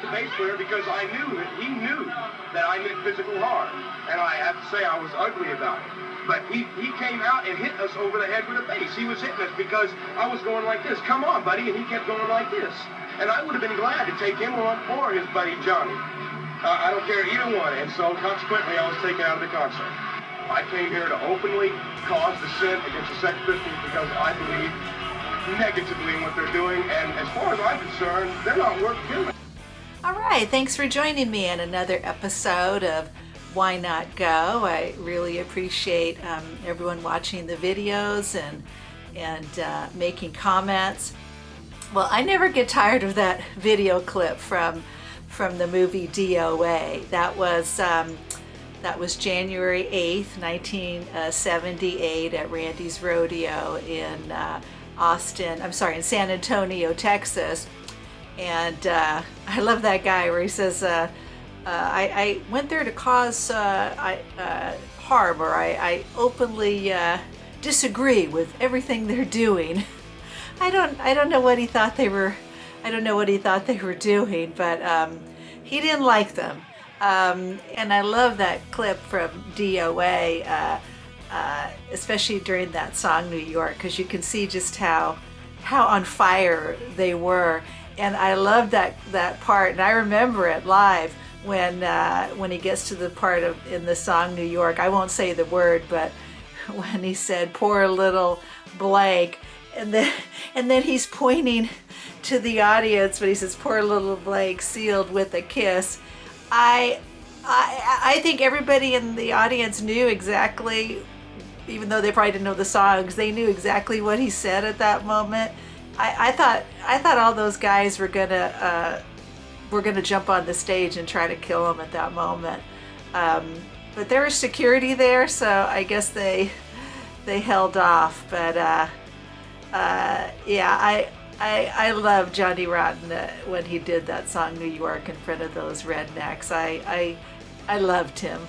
the bass player because I knew that he knew that I meant physical harm. And I have to say I was ugly about it. But he came out and hit us over the head with a bass. He was hitting us because I was going like this. Come on, buddy. And he kept going like this. And I would have been glad to take him on or his buddy Johnny. I don't care either one. And so consequently, I was taken out of the concert. I came here to openly cause dissent against the Sex Pistols because I believe negatively in what they're doing. And as far as I'm concerned, they're not worth killing. All right. Thanks for joining me in another episode of Why Not Go. I really appreciate everyone watching the videos and making comments. Well, I never get tired of that video clip from the movie DOA. That was January 8th, 1978 at Randy's Rodeo in in San Antonio, Texas. And I love that guy where he says, I went there to cause harm, or I openly disagree with everything they're doing. I don't know what he thought they were. I don't know what he thought they were doing, but he didn't like them. And I love that clip from DOA, especially during that song "New York," because you can see just how on fire they were. And I love that part, and I remember it live. When he gets to the part in the song New York, I won't say the word, but when he said poor little Blake, and then he's pointing to the audience when he says poor little Blake sealed with a kiss. I think everybody in the audience knew exactly, even though they probably didn't know the songs, they knew exactly what he said at that moment. I thought all those guys were gonna jump on the stage and try to kill him at that moment. But there was security there, so I guess they held off. But yeah, I love Johnny Rotten when he did that song New York in front of those rednecks. I loved him.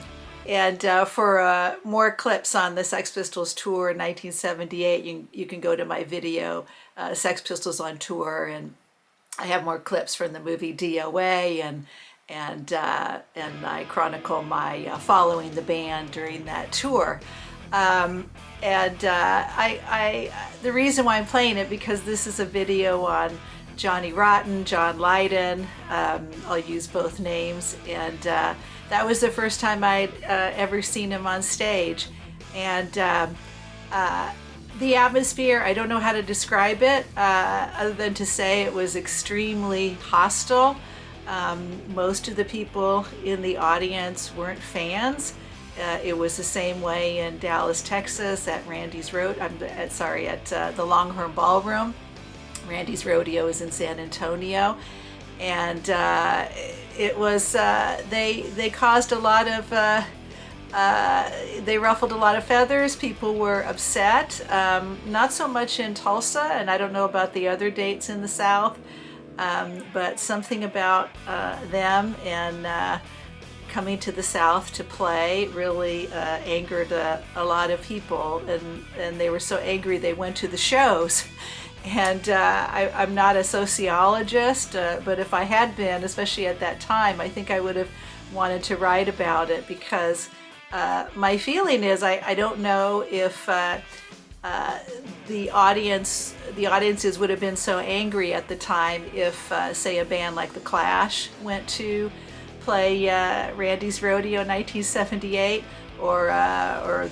And for more clips on the Sex Pistols tour in 1978, you can go to my video, Sex Pistols on Tour, and I have more clips from the movie DOA, and I chronicle my following the band during that tour. The reason why I'm playing it, because this is a video on Johnny Rotten, John Lydon. I'll use both names, and that was the first time I'd ever seen him on stage. And the atmosphere, I don't know how to describe it other than to say it was extremely hostile. Most of the people in the audience weren't fans. It was the same way in Dallas, Texas at Randy's at the Longhorn Ballroom. Randy's Rodeo is in San Antonio. And it was, they caused a lot of, they ruffled a lot of feathers. People were upset. Not so much in Tulsa, and I don't know about the other dates in the South, but something about them and coming to the South to play really angered a lot of people, and they were so angry they went to the shows. And I'm not a sociologist, but if I had been, especially at that time, I think I would have wanted to write about it, because my feeling is I don't know if the audiences would have been so angry at the time if, say, a band like The Clash went to play Randy's Rodeo in 1978, or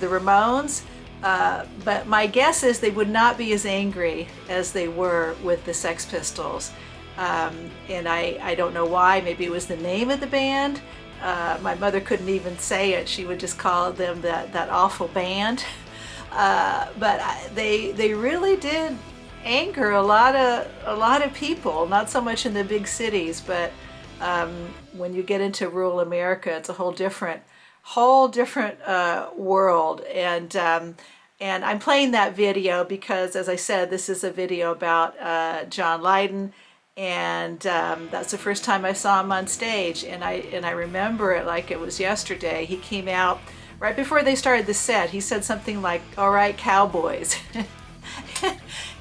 the Ramones. But my guess is they would not be as angry as they were with the Sex Pistols. And I don't know why. Maybe it was the name of the band. My mother couldn't even say it. She would just call them that awful band. But they really did anger a lot of people. Not so much in the big cities, but when you get into rural America, it's a whole different world. And I'm playing that video because, as I said, this is a video about John Lydon, and that's the first time I saw him on stage, and I remember it like it was yesterday. He came out right before they started the set. He said something like, "All right, cowboys,"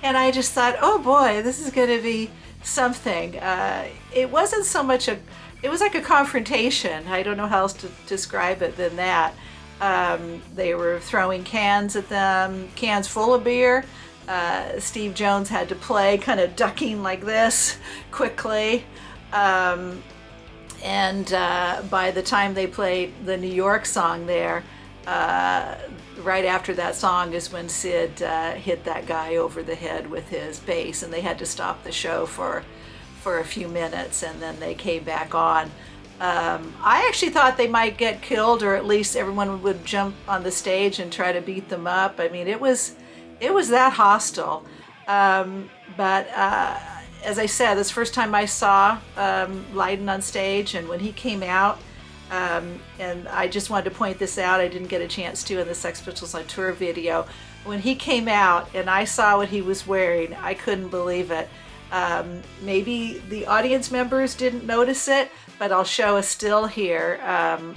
and I just thought, oh boy, this is going to be something. It wasn't so much it was like a confrontation. I don't know how else to describe it than that. They were throwing cans at them, cans full of beer. Steve Jones had to play kind of ducking like this quickly. And by the time they played the New York song there, right after that song is when Sid hit that guy over the head with his bass, and they had to stop the show for a few minutes, and then they came back on. I actually thought they might get killed, or at least everyone would jump on the stage and try to beat them up. I mean, it was that hostile. But as I said, this first time I saw Lydon on stage, and when he came out, and I just wanted to point this out, I didn't get a chance to in the Sex Pistols on Tour video. When he came out and I saw what he was wearing, I couldn't believe it. Maybe the audience members didn't notice it, but I'll show a still here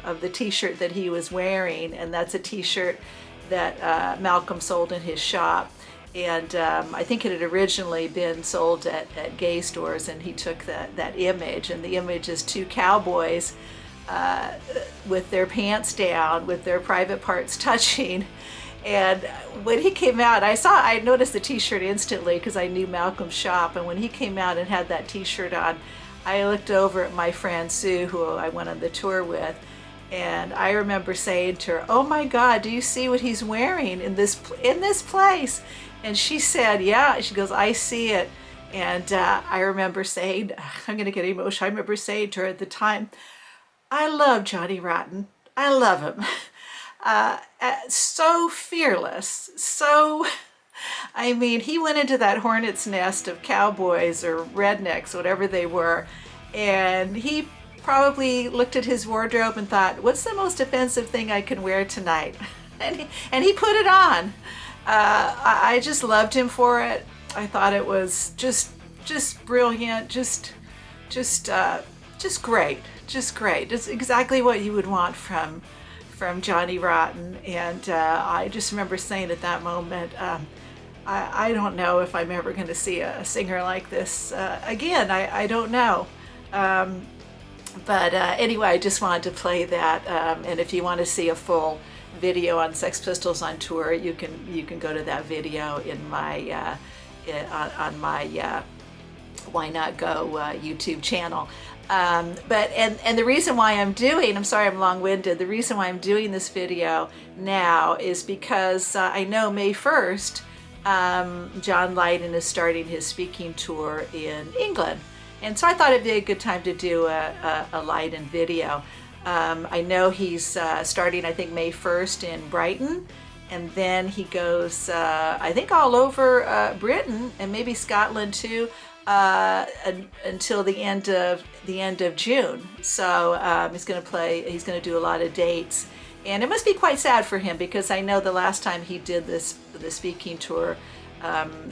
of the t-shirt that he was wearing, and that's a t-shirt that Malcolm sold in his shop. And I think it had originally been sold at gay stores, and he took that image, and the image is two cowboys with their pants down, with their private parts touching. And when he came out, I noticed the t-shirt instantly because I knew Malcolm's shop. And when he came out and had that t-shirt on, I looked over at my friend Sue, who I went on the tour with, and I remember saying to her, "Oh my God, do you see what he's wearing in this place?" And she said, "Yeah." She goes, "I see it." And I remember saying, I'm going to get emotional. I remember saying to her at the time, "I love Johnny Rotten. I love him." So fearless, I mean, he went into that hornet's nest of cowboys or rednecks, whatever they were, and he probably looked at his wardrobe and thought, "What's the most offensive thing I can wear tonight?" and he put it on. I just loved him for it. I thought it was just brilliant, just great, just exactly what you would want from Johnny Rotten. And I just remember saying at that moment, I don't know if I'm ever going to see a singer like this again. I don't know. But anyway, I just wanted to play that. And if you want to see a full video on Sex Pistols on Tour, you can go to that video in my on my Why Not Go YouTube channel. But the reason why I'm sorry I'm long-winded, the reason why I'm doing this video now is because I know May 1st, John Lydon is starting his speaking tour in England. And so I thought it'd be a good time to do a Lydon video. I know he's starting, I think, May 1st in Brighton, and then he goes, I think, all over Britain and maybe Scotland too, until the end of June. So he's going to do a lot of dates, and it must be quite sad for him, because I know the last time he did the speaking tour,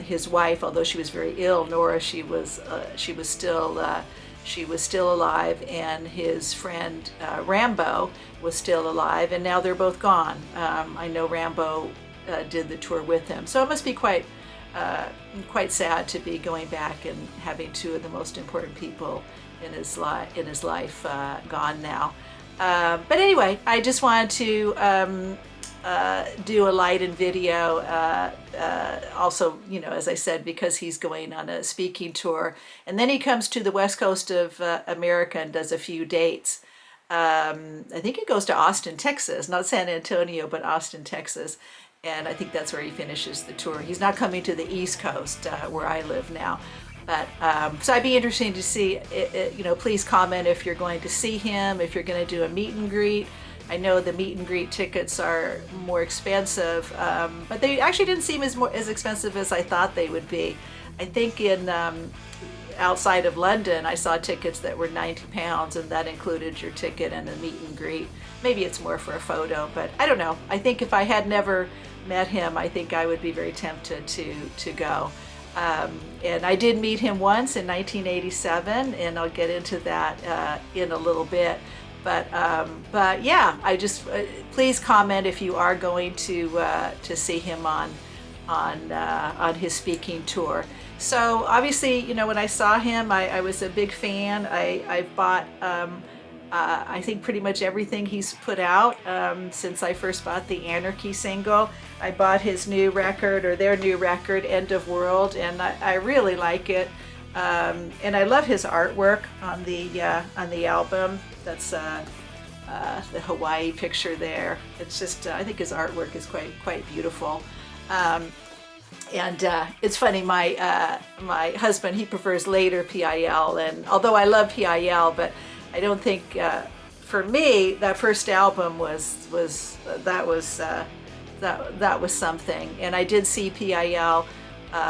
his wife, although she was very ill, Nora, she was still alive, and his friend Rambo was still alive, and now they're both gone. I know Rambo did the tour with him, so it must be quite sad to be going back and having two of the most important people in his life gone now. But anyway, I just wanted to do a Lydon video, also, as I said, because he's going on a speaking tour, and then he comes to the west coast of America and does a few dates. I think he goes to Austin, Texas, not San Antonio, but Austin, Texas, and I think that's where he finishes the tour. He's not coming to the East Coast, where I live now. But so I'd be interested to see, please comment if you're going to see him, if you're going to do a meet and greet. I know the meet and greet tickets are more expensive, but they actually didn't seem as expensive as I thought they would be. I think in outside of London, I saw tickets that were £90, and that included your ticket and a meet and greet. Maybe it's more for a photo, but I don't know. I think if I had never met him, I think I would be very tempted to go. And I did meet him once in 1987, and I'll get into that in a little bit. But yeah, I just please comment if you are going to see him on his speaking tour. So obviously, you know, when I saw him, I was a big fan. I've bought, I think pretty much everything he's put out since I first bought the Anarchy single. I bought his new record, or their new record, End of World, and I really like it. And I love his artwork on the album. That's the Hawaii picture there. It's just, I think his artwork is quite beautiful. And it's funny, my husband, he prefers later PIL, and although I love PIL, but I don't think for me that first album was something. And I did see PIL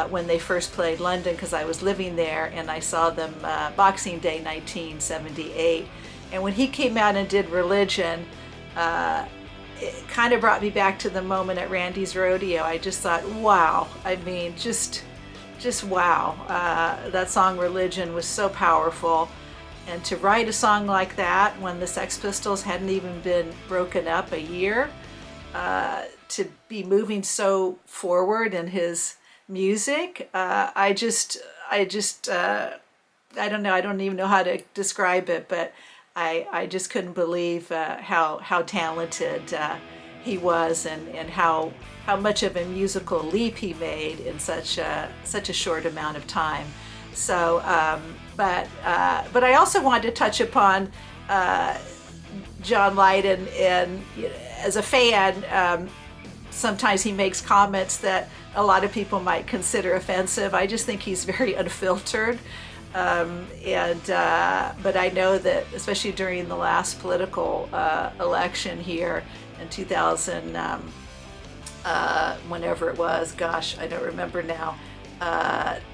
when they first played London, because I was living there, and I saw them Boxing Day 1978. And when he came out and did Religion, it kind of brought me back to the moment at Randy's Rodeo. I just thought, wow. I mean, just wow. That song Religion was so powerful. And to write a song like that when the Sex Pistols hadn't even been broken up a year, to be moving so forward in his music, I don't know. I don't even know how to describe it, but I just couldn't believe how talented he was, and how much of a musical leap he made in such a short amount of time. So, but I also wanted to touch upon John Lydon, and as a fan, sometimes he makes comments that a lot of people might consider offensive. I just think he's very unfiltered. But I know that, especially during the last political election here in 2000, whenever it was, gosh, I don't remember now,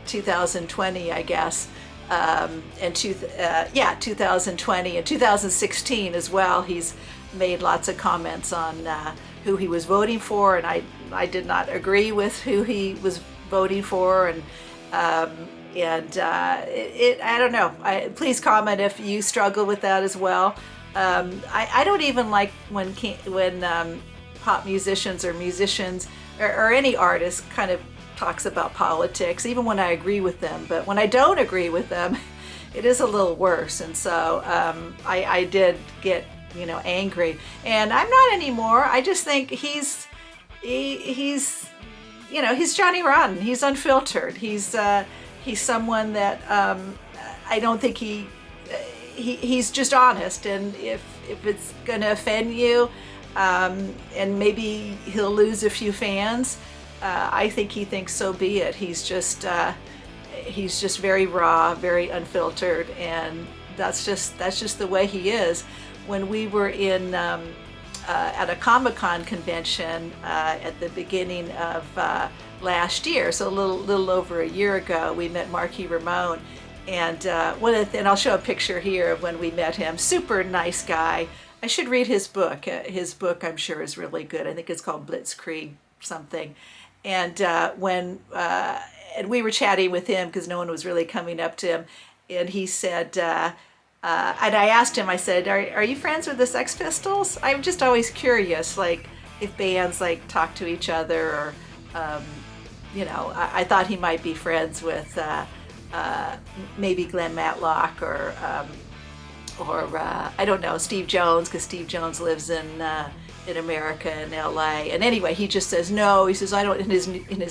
2020, I guess, and 2020 and 2016 as well. He's made lots of comments on who he was voting for, and I did not agree with who he was voting for, and I don't know. Please comment if you struggle with that as well. I don't even like when pop musicians or any artist kind of talks about politics, even when I agree with them. But when I don't agree with them, it is a little worse. And so I did get, angry, and I'm not anymore. I just think he's Johnny Rotten. He's unfiltered. He's someone that I don't think he's just honest, and if it's going to offend you, and maybe he'll lose a few fans, I think he thinks so be it. He's just very raw, very unfiltered, and that's just the way he is. When we were in at a Comic-Con convention at the beginning of last year, so a little over a year ago, we met Joey Ramone, and and I'll show a picture here of when we met him. Super nice guy. I should read his book. His book, I'm sure, is really good. I think it's called Blitzkrieg something. And and we were chatting with him because no one was really coming up to him, and he said, and I asked him, I said, are you friends with the Sex Pistols? I'm just always curious, like, if bands like talk to each other, or I thought he might be friends with maybe Glenn Matlock, or I don't know, Steve Jones, because Steve Jones lives in America, in LA. And anyway, he just says no. He says, I don't, in his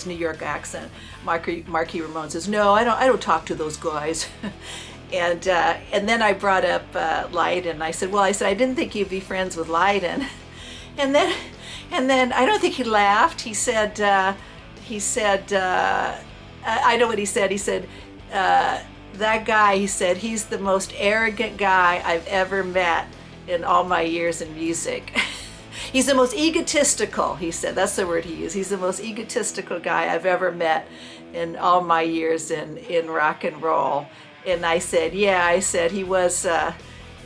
New York accent. Joey Ramone says, no, I don't talk to those guys. And then I brought up Lydon. I said, I didn't think you'd be friends with Lydon. And then I don't think he laughed. He said, I know what he said. He said, that guy, he said, he's the most arrogant guy I've ever met in all my years in music. He's the most egotistical, he said. That's the word he used. He's the most egotistical guy I've ever met in all my years in rock and roll. And I said, yeah, I said he was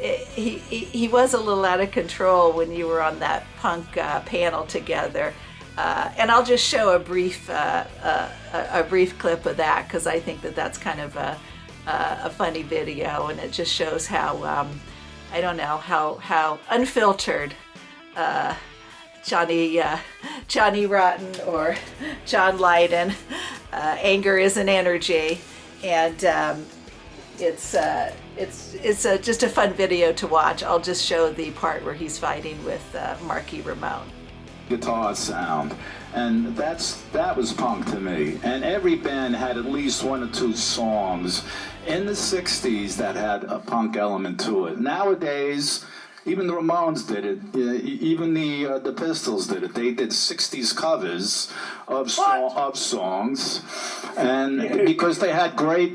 he was a little out of control when you were on that punk panel together. And I'll just show a brief clip of that, because I think that's kind of a funny video, and it just shows how I don't know how unfiltered Johnny Rotten, or John Lydon Anger is an Energy, and it's just a fun video to watch. I'll just show the part where he's fighting with Marky Ramone. Guitar sound, and that was punk to me. And every band had at least one or two songs in the 60s that had a punk element to it. Nowadays, even the Ramones did it. Even the Pistols did it. They did 60s covers of songs, and because they had great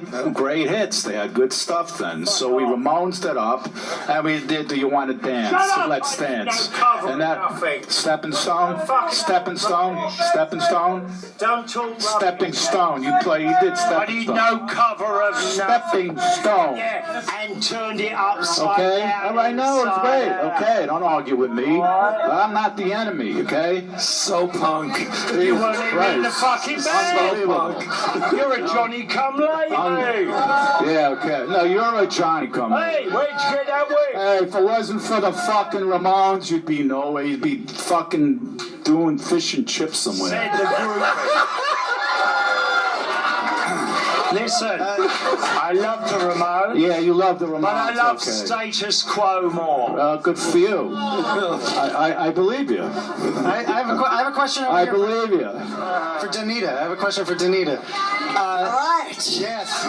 hits, they had good stuff then. So we Ramones it up, and we did "Do You Want to Dance?" Let's Dance, and that Stepping Stone, Stepping Stone, Stepping Stone, Don't talk Stepping Stone. You did Stepping Stone. No cover of Stepping Stone. And turned it upside down. Okay, I know it's great. Okay, don't argue with me. I'm not the enemy. Okay. So punk. You weren't even in the fucking band. Unbelievable. You're a Johnny come lately. Yeah, okay. No, you're a Johnny come Hey, where'd you get that way? Hey, if it wasn't for the fucking Ramones, you'd be nowhere. You'd be fucking doing fish and chips somewhere. Said the group. Listen, I love the Ramones. Yeah, you love the Ramones. But I love status quo more. Good for you. I believe you. I have a question over I here believe you. for Danita. I have a question for Danita. All right. Yes.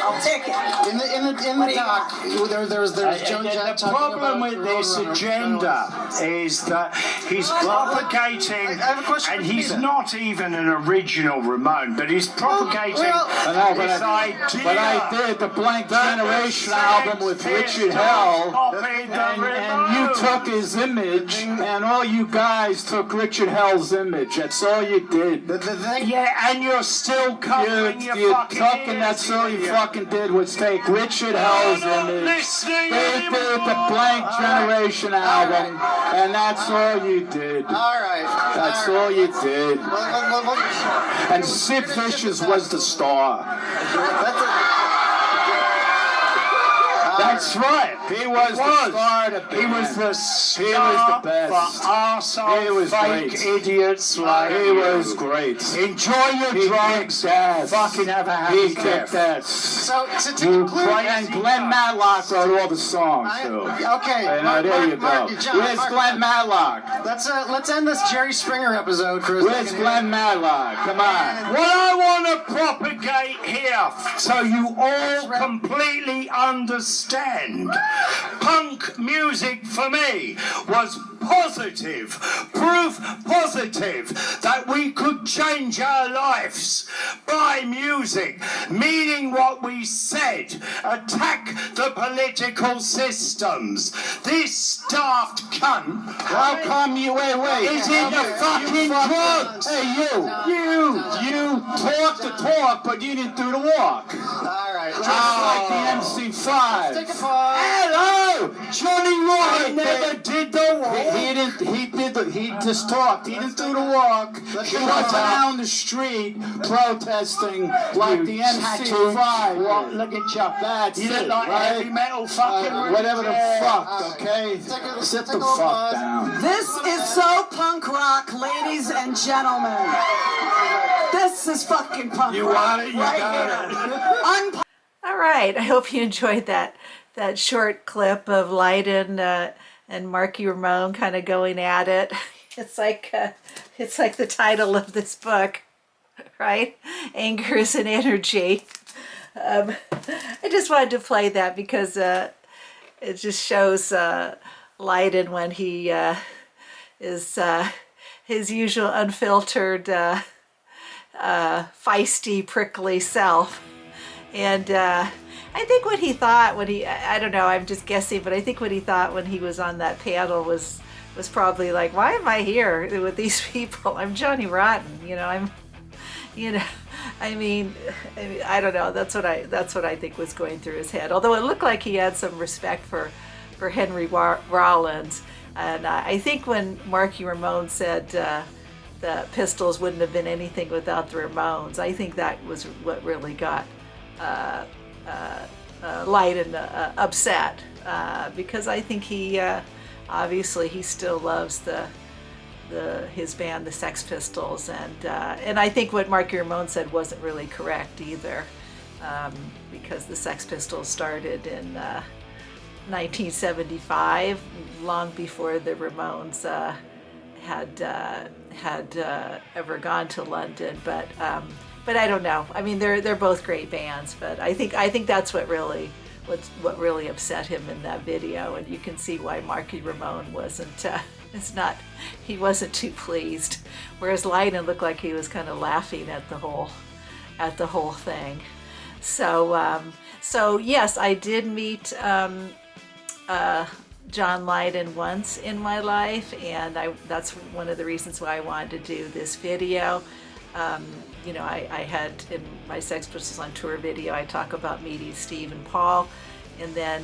I'll take it. In the doc, there's Joan Jett The talking problem about with this agenda is that he's propagating, I have a question and for he's Peter. not even an original Ramone, but he's propagating I know, this idea. but I did the Blank that Generation the album with Sex Richard Pistols Hell, copied the and you Ramones. took his image, and all you guys took Richard Hell's image. That's all you did. The thing. Yeah, and you're still covering your fucking fucking ears, that's all you idiot. fucking did was take Richard Hell's not image. listening They did the anymore. Blank Generation album, and that's all you did. All right. That's all you did. Well, And Sid Vicious was the star. That's right. He was the star of the He band. was the He was star the best. for arsehole He was fake great. idiots like He you. was great. Enjoy your He drugs. kicked ass. Fucking have a happy He death. kicked ass. So to You conclude, and Glenn Matlock wrote all the songs too. Okay, And there you go. John, Where's Glenn Matlock? let's end this Jerry Springer episode for a Where's second. Glenn Matlock? Come on. What I want to propagate here, so you all completely understand, punk music for me was positive, proof positive that we could change our lives by music, meaning what we said, attack the political systems. This daft cunt. How come you wait? Is in the fucking drugs. Hey, you talk the talk, but you didn't do the walk. All right. Just like the MC5. Take a pause. Hello, Johnny Rotten Hey, never did the walk. He just talked. He didn't do the walk. He went down the street protesting like the MC5. Well, look at you. That's You look it, like right? heavy metal fucking Whatever the Richard. fuck, okay? Sit the fuck down. This is so punk rock, ladies and gentlemen. This is fucking punk You rock. want it? You right got here. it. All right. I hope you enjoyed that short clip of Lydon and Marky Ramone kind of going at it. It's like the title of this book, right? Anger is an Energy. I just wanted to play that because it just shows Lydon when he is his usual unfiltered, feisty, prickly self. And I think what he thought I don't know, I'm just guessing, but I think what he thought when he was on that panel was probably like, why am I here with these people? I'm Johnny Rotten, I mean, I don't know. That's what I think was going through his head. Although it looked like he had some respect for Henry Rollins, and I think when Marky Ramone said the Pistols wouldn't have been anything without the Ramones, I think that was what really got Lydon upset, because I think he obviously he still loves the his band, the Sex Pistols, and I think what Marky Ramone said wasn't really correct either, because the Sex Pistols started in 1975, long before the Ramones had ever gone to London. But I don't know. I mean, they're both great bands, but I think that's what really upset him in that video, and you can see why Marky Ramone wasn't. He wasn't too pleased, whereas Lydon looked like he was kind of laughing at the whole thing. So yes, I did meet John Lydon once in my life, and that's one of the reasons why I wanted to do this video. I had in my Sex Pistols on Tour video, I talk about meeting Steve and Paul. And then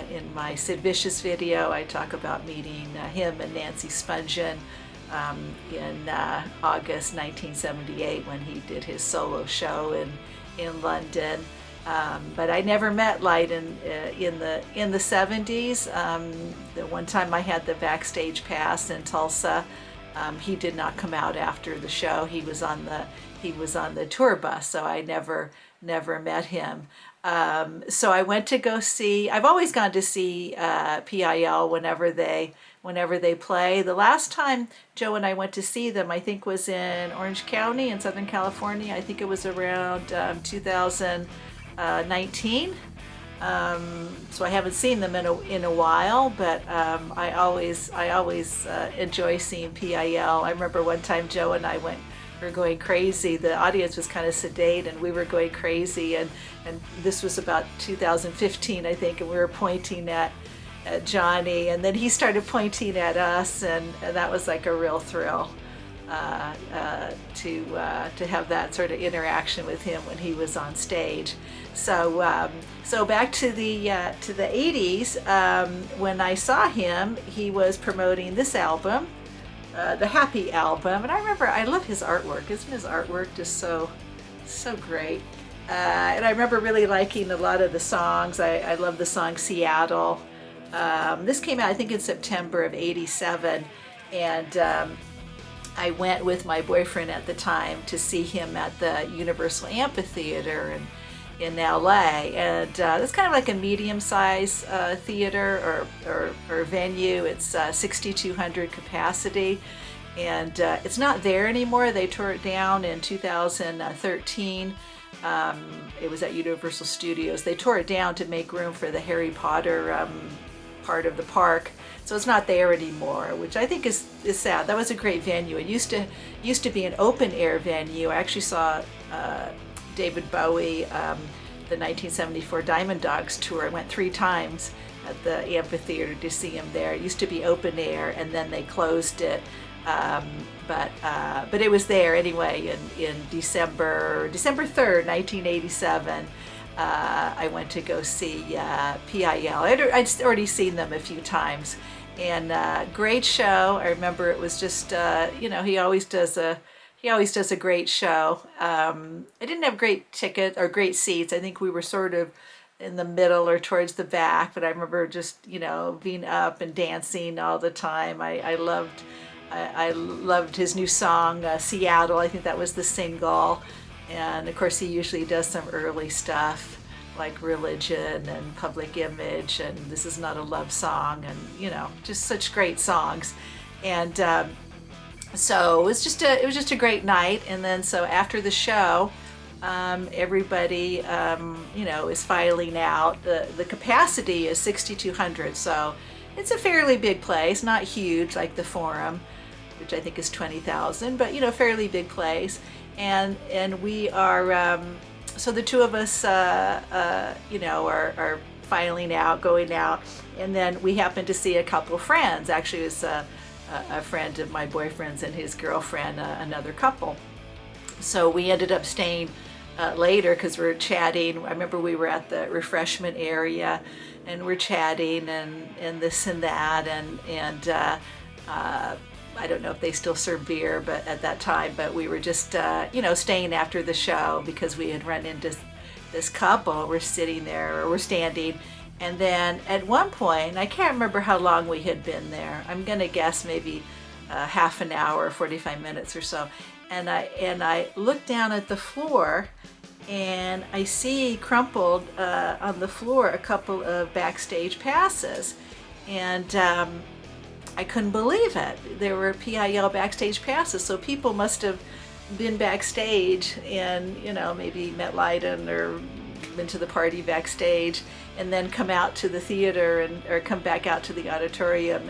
in my Sid Vicious video, I talk about meeting him and Nancy Spungen in August 1978 when he did his solo show in London. But I never met Lydon in the 70s. The one time I had the backstage pass in Tulsa, he did not come out after the show. He was on the tour bus, so I never met him. So I went to go see. I've always gone to see PIL whenever they play. The last time Joe and I went to see them, I think, was in Orange County in Southern California. I think it was around 2019. So I haven't seen them in a while, but I always enjoy seeing PIL. I remember one time Joe and I we were going crazy. The audience was kind of sedate, and we were going crazy. And this was about 2015, I think, and we were pointing at Johnny, and then he started pointing at us, and that was like a real thrill to have that sort of interaction with him when he was on stage. So back to the 80s, when I saw him, he was promoting this album, the Happy album, and I remember I love his artwork. Isn't his artwork just so great? And I remember really liking a lot of the songs. I love the song Seattle. This came out, I think, in September of '87, and I went with my boyfriend at the time to see him at the Universal Amphitheater in LA, and it's kind of like a medium-sized theater or venue. It's 6,200 capacity, and it's not there anymore. They tore it down in 2013. It was at Universal Studios. They tore it down to make room for the Harry Potter part of the park, so it's not there anymore, which I think is sad. That was a great venue. It used to be an open air venue. I actually saw David Bowie, the 1974 Diamond Dogs tour. I went 3 times at the amphitheater to see him there. It used to be open air, and then they closed it. But it was there anyway in December 3rd, 1987. I went to go see PIL. I'd already seen them a few times, and great show. I remember it was just he always does a great show. I didn't have great tickets or great seats. I think we were sort of in the middle or towards the back, but I remember just being up and dancing all the time. I loved his new song Seattle. I think that was the single. And of course he usually does some early stuff like Religion and Public Image and This Is Not a Love Song, and just such great songs. And so it was just a great night. And then so after the show, everybody is filing out. The capacity is 6,200, so it's a fairly big place, not huge like the Forum, which I think is 20,000, but fairly big place. And we are so the two of us are filing out, going out, and then we happened to see a couple friends. Actually, it was a friend of my boyfriend's and his girlfriend, another couple. So we ended up staying later because we were chatting. I remember we were at the refreshment area and we're chatting and this and that, and I don't know if they still serve beer, but at that time, but we were just, staying after the show because we had run into this couple. We're sitting there, or we're standing. And then at one point, I can't remember how long we had been there. I'm going to guess maybe half an hour, 45 minutes or so. And I look down at the floor, and I see crumpled on the floor a couple of backstage passes, and I couldn't believe it. There were PIL backstage passes, so people must have been backstage and, you know, maybe met Lydon or been to the party backstage, and then come out to the theater or come back out to the auditorium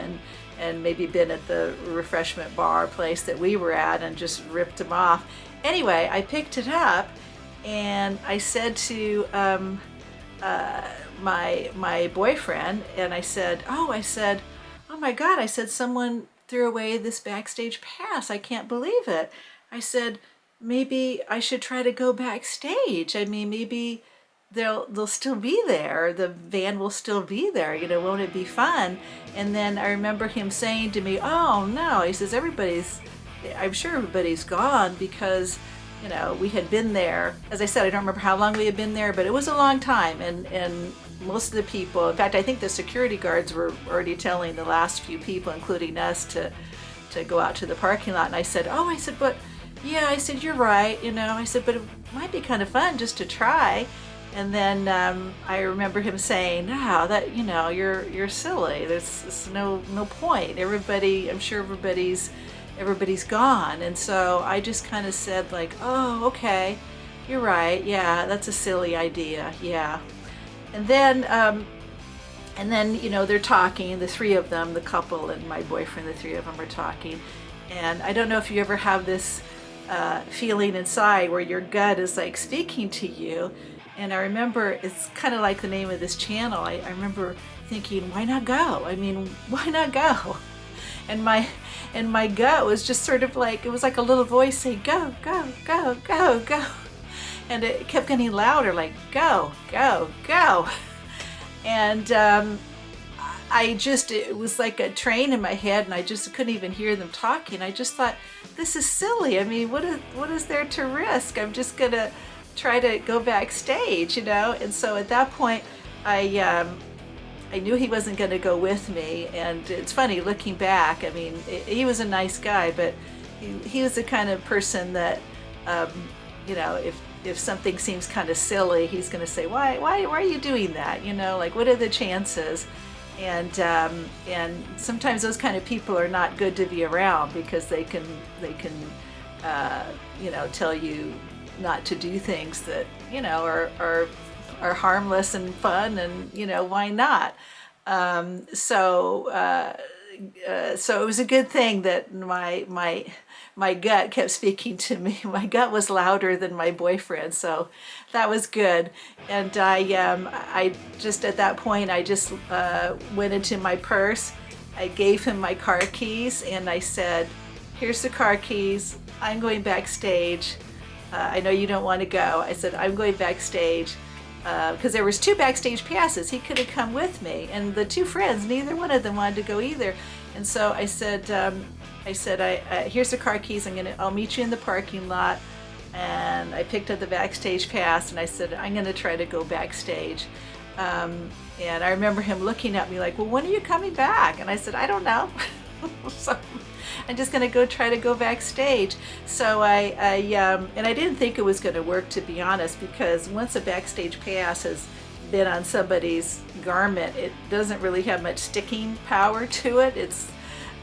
and maybe been at the refreshment bar place that we were at and just ripped them off. Anyway, I picked it up and I said to my boyfriend, and I said, oh my God, I said, someone threw away this backstage pass. I can't believe it. I said, maybe I should try to go backstage. I mean, maybe they'll still be there. The van will still be there. You know, won't it be fun? And then I remember him saying to me, oh no, he says, I'm sure everybody's gone, because, you know, we had been there. As I said, I don't remember how long we had been there, but it was a long time. And most of the people, in fact, I think the security guards were already telling the last few people, including us, to go out to the parking lot. And I said, but yeah, I said, you're right. You know, I said, but it might be kind of fun just to try. And then I remember him saying, "No, that, you know, you're silly. There's no point. I'm sure everybody's gone." And so I just kind of said, like, "Oh, okay, you're right. Yeah, that's a silly idea. Yeah." And then you know, they're talking. The three of them, the couple and my boyfriend, the three of them are talking. And I don't know if you ever have this feeling inside where your gut is like speaking to you. And I remember, it's kind of like the name of this channel. I remember thinking, why not go? I mean, why not go? And my gut was just sort of like, it was like a little voice saying, go, go, go, go, go. And it kept getting louder, like, go, go, go. And it was like a train in my head, and I just couldn't even hear them talking. I just thought, this is silly. I mean, what is there to risk? I'm just gonna try to go backstage, you know? And so at that point, I knew he wasn't going to go with me. And it's funny looking back. I mean, he was a nice guy, but he was the kind of person that, you know, if something seems kind of silly, he's going to say, why are you doing that? You know, like, what are the chances? And sometimes those kind of people are not good to be around, because they can you know, tell you not to do things that, you know, are harmless and fun, and, you know, why not? So it was a good thing that my gut kept speaking to me. My gut was louder than my boyfriend, so that was good. And I just, at that point, I just went into my purse. I gave him my car keys, and I said, here's the car keys. I'm going backstage. I know you don't want to go. I said, I'm going backstage, because there was 2 backstage passes. He could have come with me, and the 2 friends, neither one of them wanted to go either. And so I said, here's the car keys. I'll meet you in the parking lot. And I picked up the backstage pass, and I said, I'm going to try to go backstage. And I remember him looking at me like, well, when are you coming back? And I said, I don't know. So I'm just going to try to go backstage. So and I didn't think it was going to work, to be honest, because once a backstage pass has been on somebody's garment, it doesn't really have much sticking power to it. It's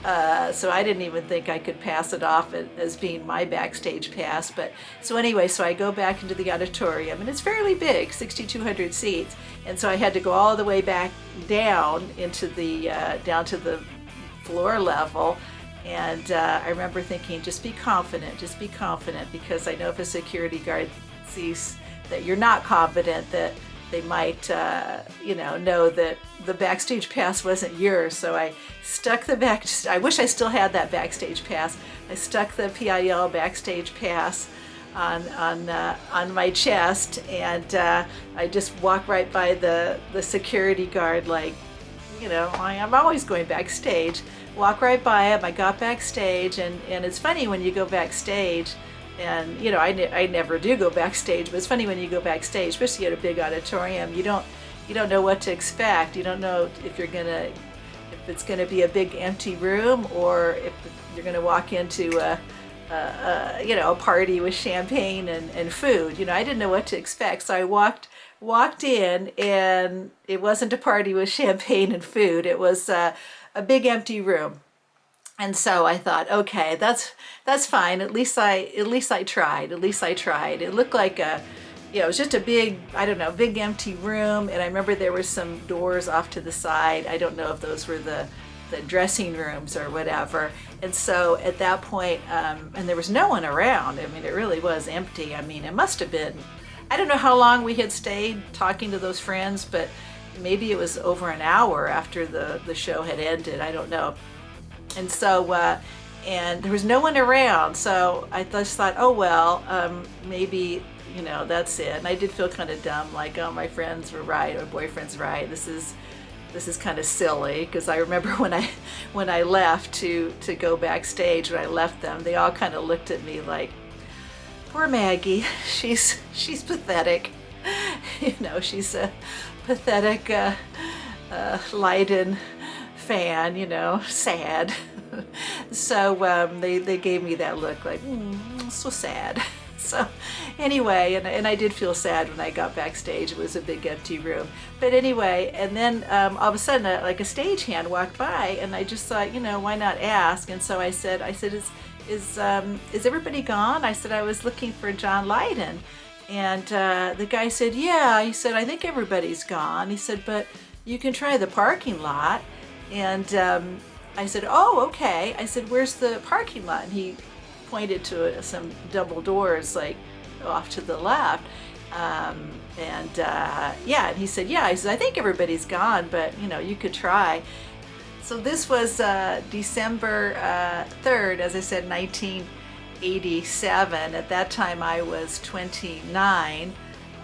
so I didn't even think I could pass it off as being my backstage pass. But so anyway, so I go back into the auditorium, and it's fairly big, 6,200 seats, and so I had to go all the way back down into the down to the floor level. And I remember thinking, just be confident, because I know if a security guard sees that you're not confident, that they might, you know that the backstage pass wasn't yours. So I stuck I wish I still had that backstage pass. I stuck the PIL backstage pass on my chest, and I just walked right by the security guard, like, you know, I'm always going backstage. Walk right by him. I got backstage, and it's funny when you go backstage, and, you know, I never do go backstage, but it's funny when you go backstage, especially at a big auditorium, you don't know what to expect. You don't know if you're gonna if it's going to be a big empty room or if you're going to walk into a party with champagne and food. I didn't know what to expect, so I walked in, and it wasn't a party with champagne and food. It was a big empty room. And so I thought, okay, that's fine. At least I tried. It looked like it was just a big, big empty room. And I remember there were some doors off to the side. I don't know if those were the dressing rooms or whatever. And so at that point, and there was no one around. I mean, it really was empty. I mean, it must have been, I don't know how long we had stayed talking to those friends, but maybe it was over an hour after the show had ended. I don't know. And so, and there was no one around. So I just thought, oh, well, maybe, that's it. And I did feel kind of dumb, like, oh, my friends were right, or boyfriend's right. This is kind of silly, because I remember when I left to go backstage, when I left them, they all kind of looked at me like, poor Maggie, she's pathetic. She's a pathetic Lydon fan, sad. So they gave me that look like, so sad. So anyway, and I did feel sad when I got backstage. It was a big empty room. But anyway, and then all of a sudden, like a stagehand walked by, and I just thought, why not ask? And so I said, is everybody gone? I said, I was looking for John Lydon. And the guy said, yeah. He said, I think everybody's gone. He said, but you can try the parking lot. And I said, oh, okay. I said, where's the parking lot? And he pointed to some double doors, like off to the left. And he said, yeah. I said, I think everybody's gone, but you could try. So this was December 3rd, as I said, 1987. At that time I was 29.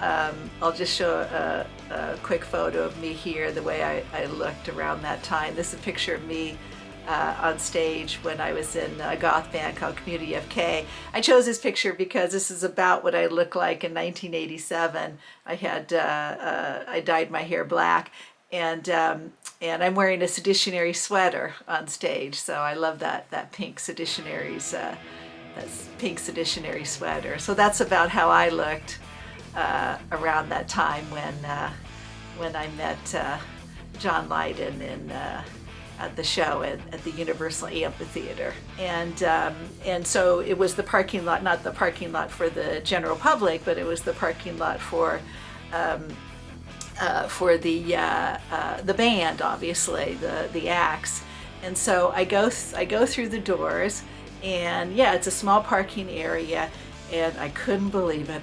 I'll just show a quick photo of me here, the way I looked around that time. This is a picture of me on stage when I was in a goth band called Community FK. I chose this picture because this is about what I looked like in 1987. I dyed my hair black, and I'm wearing a Seditionary sweater on stage. So I love that pink Seditionary sweater. So that's about how I looked around that time when I met John Lydon at the show at the Universal Amphitheater. And so it was the parking lot, not the parking lot for the general public, but it was the parking lot for the band, obviously, the acts. And so I go through the doors, and yeah, it's a small parking area, and I couldn't believe it.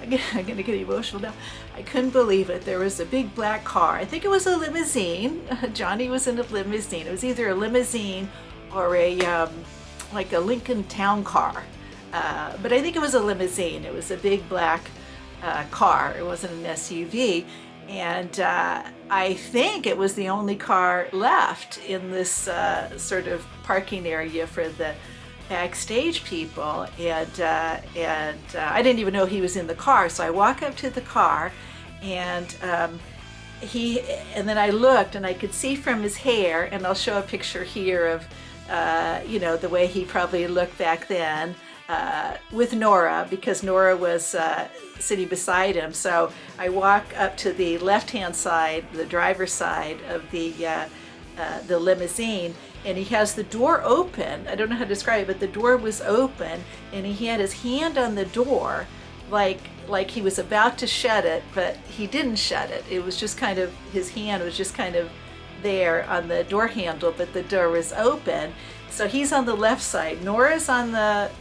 I'm gonna get emotional now. I couldn't believe it. There was a big black car. I think it was a limousine. Johnny was in a limousine. It was either a limousine or like a Lincoln Town car. But I think it was a limousine. It was a big black car. It wasn't an SUV. And I think it was the only car left in this sort of parking area for the backstage people, and I didn't even know he was in the car. So I walk up to the car, and then I looked, and I could see from his hair, and I'll show a picture here of the way he probably looked back then with Nora, because Nora was sitting beside him. So I walk up to the left-hand side, the driver's side of the limousine, and he has the door open. I don't know how to describe it, but the door was open, and he had his hand on the door, like he was about to shut it, but he didn't shut it. It was just kind of, his hand was just kind of there on the door handle, but the door was open. So he's on the left side. Nora's on the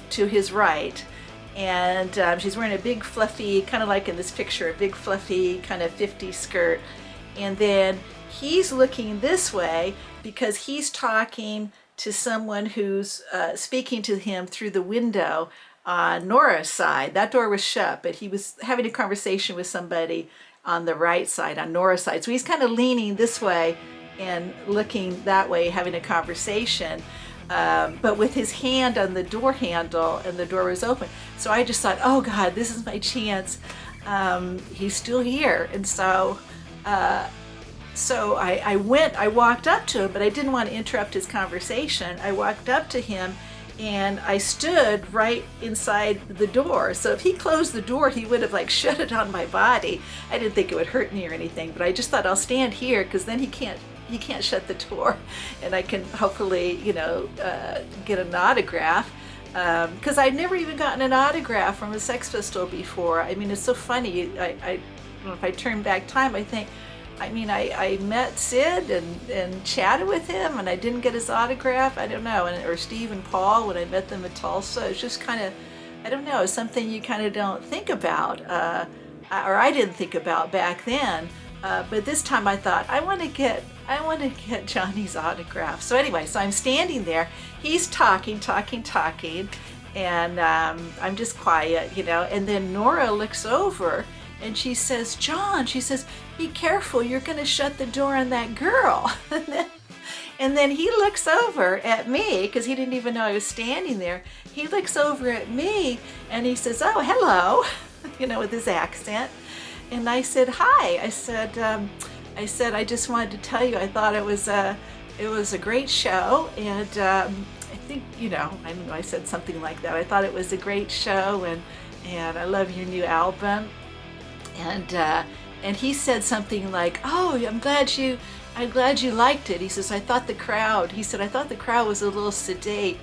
to his right, and she's wearing a big fluffy, kind of like in this picture, a big fluffy kind of 50s skirt, and then he's looking this way because he's talking to someone who's speaking to him through the window on Nora's side. That door was shut, but he was having a conversation with somebody on the right side, on Nora's side. So he's kind of leaning this way and looking that way, having a conversation, but with his hand on the door handle, and the door was open. So I just thought, oh God, this is my chance. He's still here. And so so I walked up to him, but I didn't want to interrupt his conversation. I walked up to him and I stood right inside the door. So if he closed the door, he would have like shut it on my body. I didn't think it would hurt me or anything, but I just thought I'll stand here because then he can't shut the door, and I can hopefully, get an autograph. Because I'd never even gotten an autograph from a Sex Pistol before. I mean, it's so funny. I don't know, if I turn back time, I met Sid and chatted with him, and I didn't get his autograph. I don't know, or Steve and Paul when I met them at Tulsa. It's just kind of, I don't know, something you kind of don't think about, or I didn't think about back then. But this time I thought, I want to get Johnny's autograph. So anyway, so I'm standing there. He's talking, and I'm just quiet, And then Nora looks over and she says, John, she says, be careful, you're going to shut the door on that girl. And then he looks over at me, because he didn't even know I was standing there. He looks over at me and he says, oh, hello, with his accent. And I said, hi. I said, I just wanted to tell you, I thought it was a great show. And I think, I don't know, I said something like that. I thought it was a great show, and I love your new album. And he said something like, oh, I'm glad you liked it. He says, I thought the crowd was a little sedate.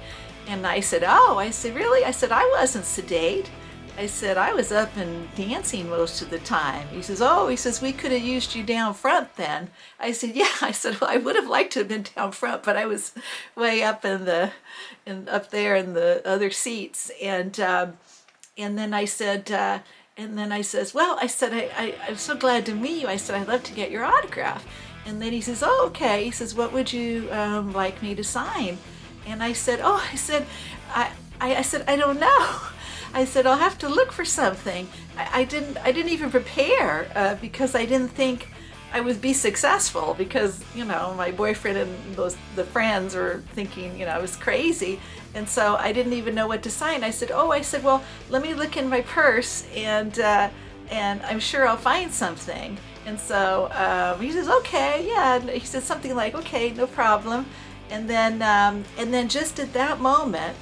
And I said, oh, really? I said, I wasn't sedate. I said, I was up and dancing most of the time. He says, we could have used you down front then. I said, yeah. I said, well, I would have liked to have been down front, but I was way up up there in the other seats. And then I said, well, I said, I'm so glad to meet you. I said, I'd love to get your autograph. And then he says, oh, okay. He says, what would you like me to sign? And I said, I said, I don't know. I said, I'll have to look for something. I didn't even prepare because I didn't think I would be successful, because, my boyfriend and the friends were thinking, I was crazy. And so I didn't even know what to sign. I said, well, let me look in my purse, and I'm sure I'll find something. And so he says, okay, yeah. And he said something like, okay, no problem. And then just at that moment,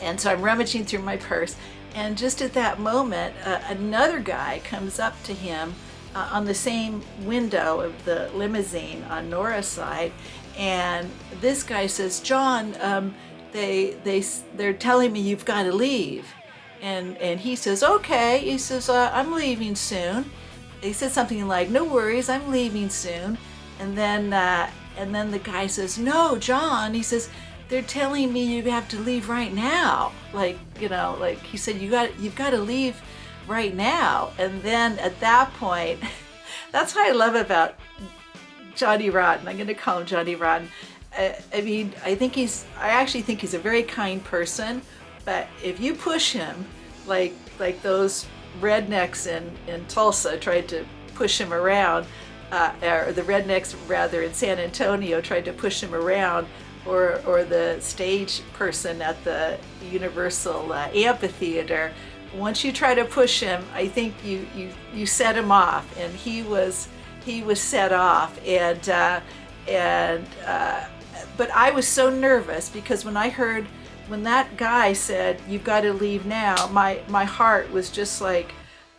and so I'm rummaging through my purse, and just at that moment, another guy comes up to him on the same window of the limousine on Nora's side, and this guy says, John, they're telling me you've got to leave. And he says, okay. He says, I'm leaving soon. He said something like, no worries, I'm leaving soon. And then the guy says, no, John, he says, they're telling me you have to leave right now. Like he said, you've got to leave right now. And then at that point, that's what I love about Johnny Rotten. I'm going to call him Johnny Rotten. I actually think he's a very kind person, but if you push him, like those rednecks in Tulsa tried to push him around, or the rednecks rather in San Antonio tried to push him around, or the stage person at the Universal Amphitheater, once you try to push him, I think you set him off, and he was set off, but I was so nervous, because when that guy said, you've got to leave now, my heart was just like,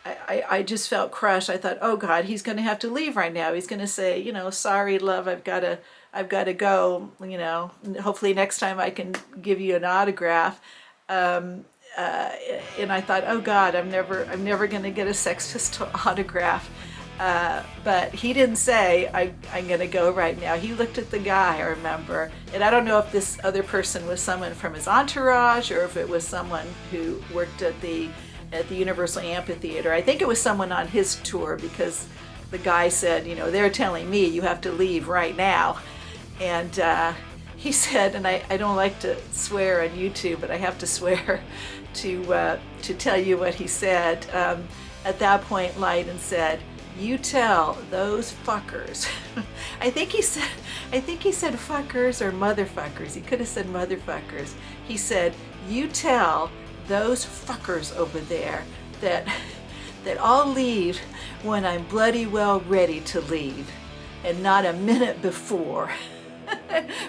I just felt crushed. I thought, oh God, he's going to have to leave right now. He's going to say, sorry, love, I've got to go, hopefully next time I can give you an autograph. And I thought, oh God, I'm never going to get a Sex Pistol autograph. But he didn't say, I'm going to go right now. He looked at the guy, I remember. And I don't know if this other person was someone from his entourage, or if it was someone who worked at the Universal Amphitheater. I think it was someone on his tour, because the guy said, they're telling me you have to leave right now. And he said, and I don't like to swear on YouTube, but I have to swear to tell you what he said. At that point, Lydon said, you tell those fuckers. I think he said fuckers or motherfuckers. He could have said motherfuckers. He said, you tell those fuckers over there that I'll leave when I'm bloody well ready to leave. and not a minute before.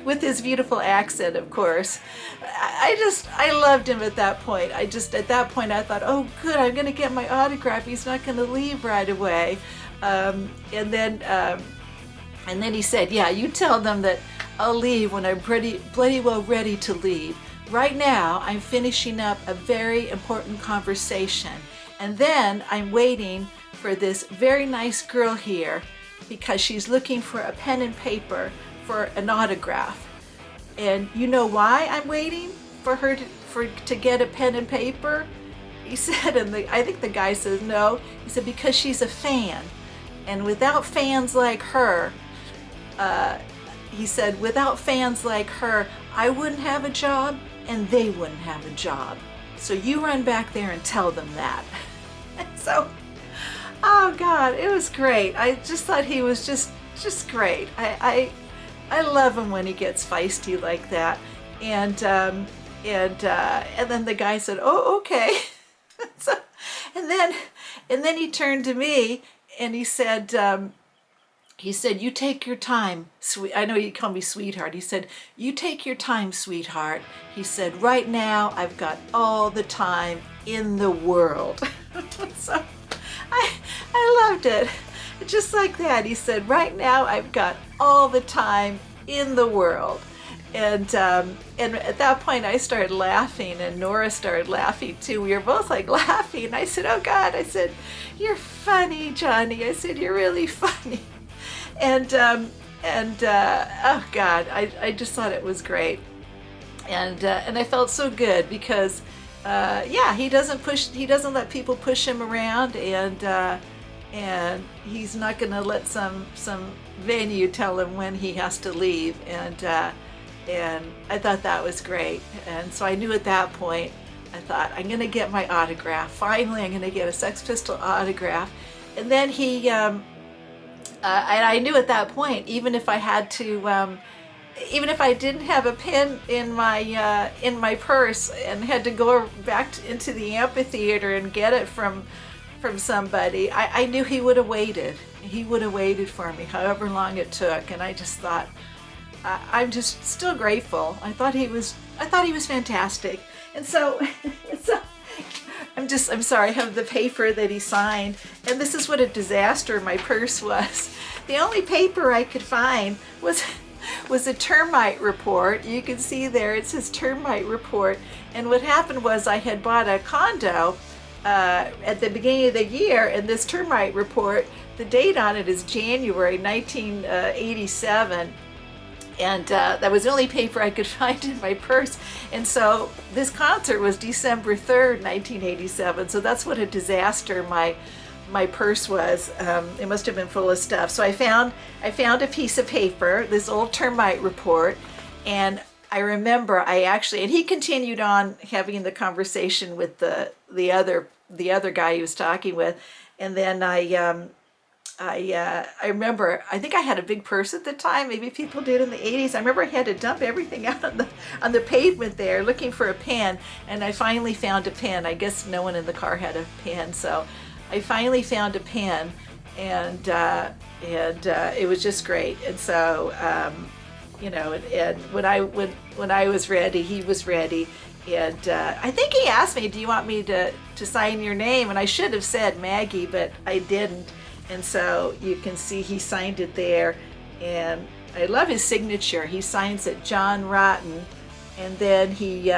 With his beautiful accent, of course. I loved him at that point. At that point, I thought, oh, good, I'm going to get my autograph. He's not going to leave right away. And then he said, yeah, you tell them that I'll leave when I'm bloody well ready to leave. Right now, I'm finishing up a very important conversation. And then I'm waiting for this very nice girl here because she's looking for a pen and paper for an autograph. And you know why I'm waiting for her to get a pen and paper? He said, and I think the guy says no. He said, because she's a fan. And without fans like her, he said, without fans like her, I wouldn't have a job and they wouldn't have a job. So you run back there and tell them that. So, oh God, it was great. I just thought he was just great. I love him when he gets feisty like that. And then the guy said, "Oh, okay." So, and then he turned to me and he said, "You take your time, sweet." I know you call me sweetheart. He said, "You take your time, sweetheart." He said, "Right now, I've got all the time in the world." So, I loved it. Just like that. He said, "Right now, I've got all the time in the world." And at that point, I started laughing, and Nora started laughing too. We were both like laughing. And I said, "Oh God," I said, "You're funny, Johnny." I said, "You're really funny." And oh God, I just thought it was great. And I felt so good because, yeah, he doesn't let people push him around, and he's not going to let some venue tell him when he has to leave. And I thought that was great. And so I knew at that point, I thought, I'm going to get my autograph. Finally, I'm going to get a Sex Pistol autograph. And then he, and I knew at that point, even if I had to, even if I didn't have a pen in my purse and had to go back into the amphitheater and get it from somebody, I knew he would have waited. He would have waited for me, however long it took. And I just thought, I'm just still grateful. I thought he was fantastic. And so, I'm sorry, I have the paper that he signed, and this is what a disaster my purse was. The only paper I could find was a termite report. You can see there, it says termite report. And what happened was I had bought a condo at the beginning of the year, and this termite report, the date on it is January 1987. And that was the only paper I could find in my purse. And so this concert was December 3rd, 1987. So that's what a disaster my purse was. It must have been full of stuff. So I found a piece of paper, this old termite report. And I remember and he continued on having the conversation with the other guy he was talking with. And then I remember, I think I had a big purse at the time. Maybe people did in the 80s. I remember I had to dump everything out on the pavement there looking for a pen, and I finally found a pen. I guess no one in the car had a pen, so I finally found a pen, and it was just great. And so, and when I was ready, he was ready. And I think he asked me, "Do you want me to sign your name?" And I should have said Maggie, but I didn't. And so you can see he signed it there, and I love his signature. He signs it johnlydon, and then he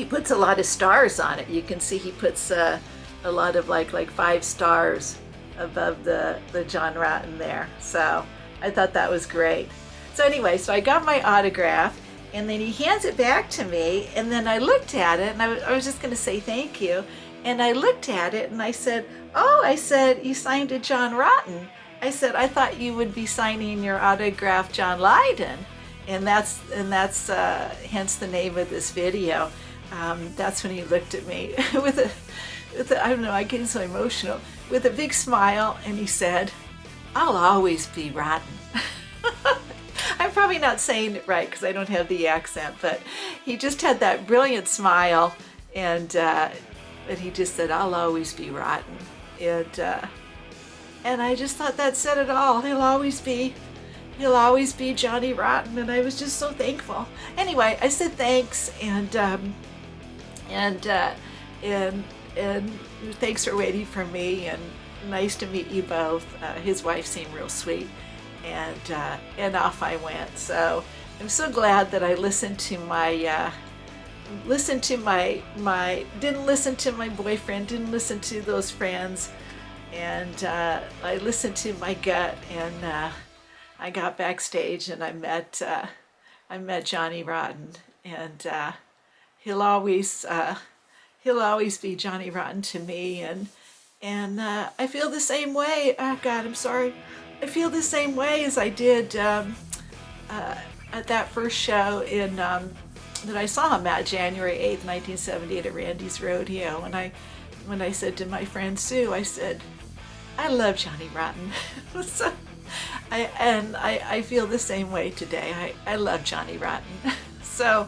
puts a lot of stars on it. You can see he puts a lot of like 5 stars above the johnlydon there. So I thought that was great. So anyway, so I got my autograph, and then he hands it back to me, and then I looked at it, and I was just going to say thank you. And I looked at it and I said, "Oh," I said, "you signed a johnlydon." I said, "I thought you would be signing your autograph johnlydon." And that's hence the name of this video. That's when he looked at me with a I don't know, I get so emotional, with a big smile, and he said, "I'll always be rotten." I'm probably not saying it right because I don't have the accent, but he just had that brilliant smile, and he just said, "I'll always be rotten." And And I just thought that said it all. He'll always be Johnny Rotten, and I was just so thankful. Anyway, I said thanks, and thanks for waiting for me, and nice to meet you both. His wife seemed real sweet, and off I went. So I'm so glad that I listened to my didn't listen to my boyfriend, didn't listen to those friends, and I listened to my gut, and I got backstage and I met Johnny Rotten, and he'll always be Johnny Rotten to me, and I feel the same way. Oh God, I'm sorry. I feel the same way as I did at that first show that I saw him at, January 8th, 1978 at Randy's Rodeo. When I said to my friend Sue, I said, I love Johnny Rotten. So I feel the same way today. I love Johnny Rotten. So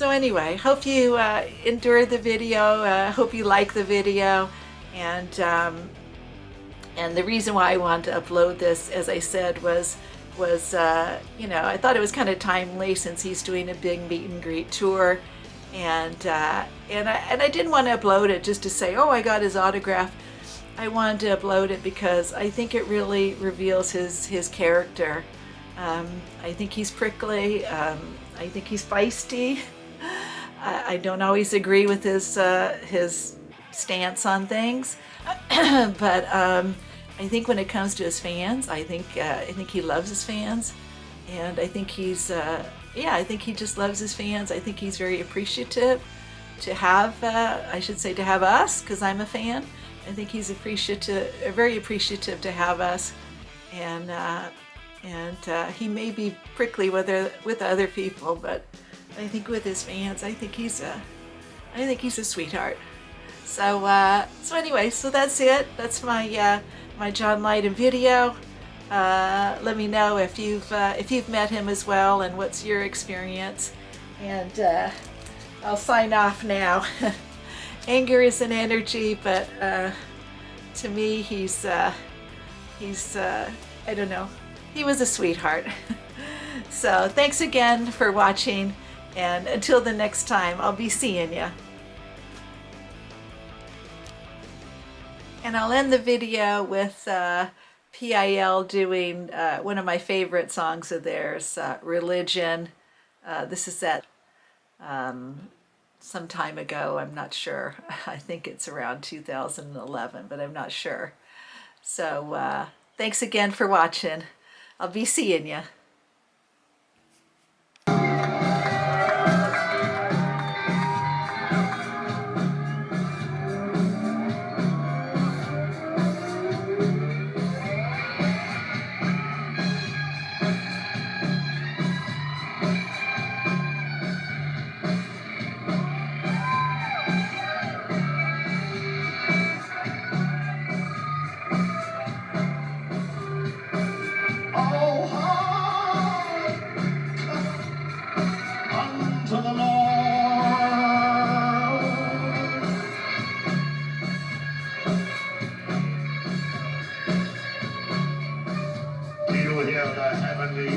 anyway, hope you enjoy the video. Hope you like the video, and the reason why I wanted to upload this, as I said, was I thought it was kind of timely since he's doing a big meet and greet tour, and I didn't want to upload it just to say, oh, I got his autograph. I wanted to upload it because I think it really reveals his character. I think he's prickly. I think he's feisty. I don't always agree with his stance on things, but I think when it comes to his fans, I think he loves his fans, and I think I think he just loves his fans. I think he's very appreciative to have to have us, because I'm a fan. I think he's very appreciative to have us, and he may be prickly with other people, but I think with his fans, I think he's a sweetheart. So anyway, so that's it. That's my my John Lydon video. Let me know if you've met him as well, and what's your experience. And I'll sign off now. Anger is an energy, but to me, he's I don't know. He was a sweetheart. So thanks again for watching, and until the next time, I'll be seeing ya. And I'll end the video with PIL doing one of my favorite songs of theirs, Religion. This is that some time ago, I'm not sure. I think it's around 2011, but I'm not sure. So thanks again for watching. I'll be seeing ya.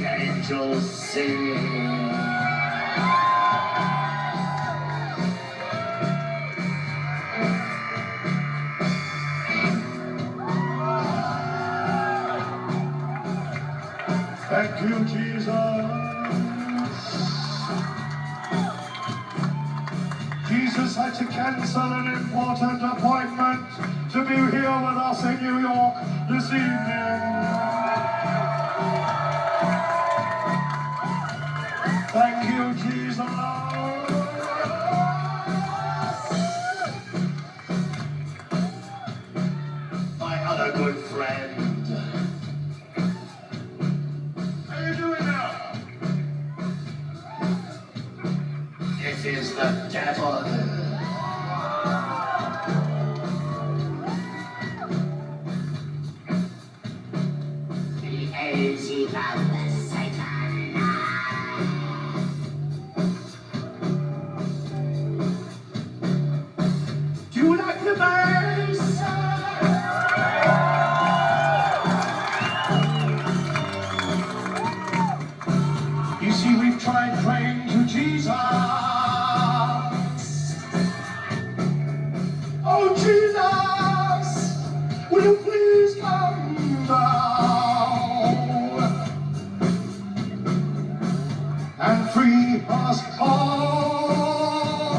Angels singing. Thank you, Jesus. Jesus had to cancel an important appointment to be here with us in New York this evening. Thank you, Jesus. My other good friend. How you doing now? This is the devil. Do you like the bass? lay claim to Jesus. Oh Jesus, will you please come down and free us all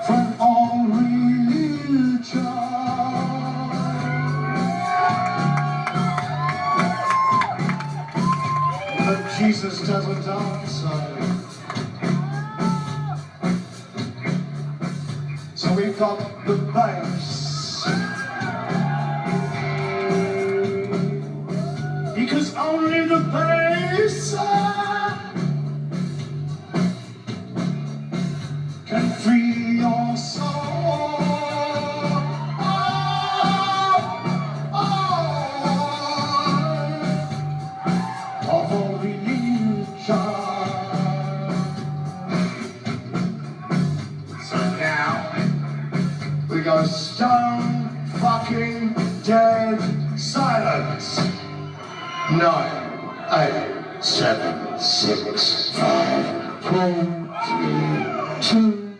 from all religion. But Jesus doesn't answer. So we've got the bass, because only the bass can free your soul. Of all religion. So now we go stone fucking dead silence. 9, 8, 7, 6, 5, 4, 3, 2,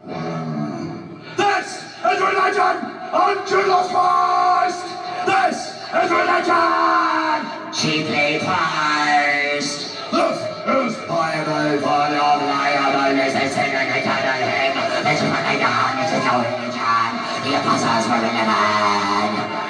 1. This is religion on Jesus Christ! This is religion! Cheaply priced! This is Bible full of liable. This is singing eternal hymn. This is what they done. This is religion. The apostles were in the man.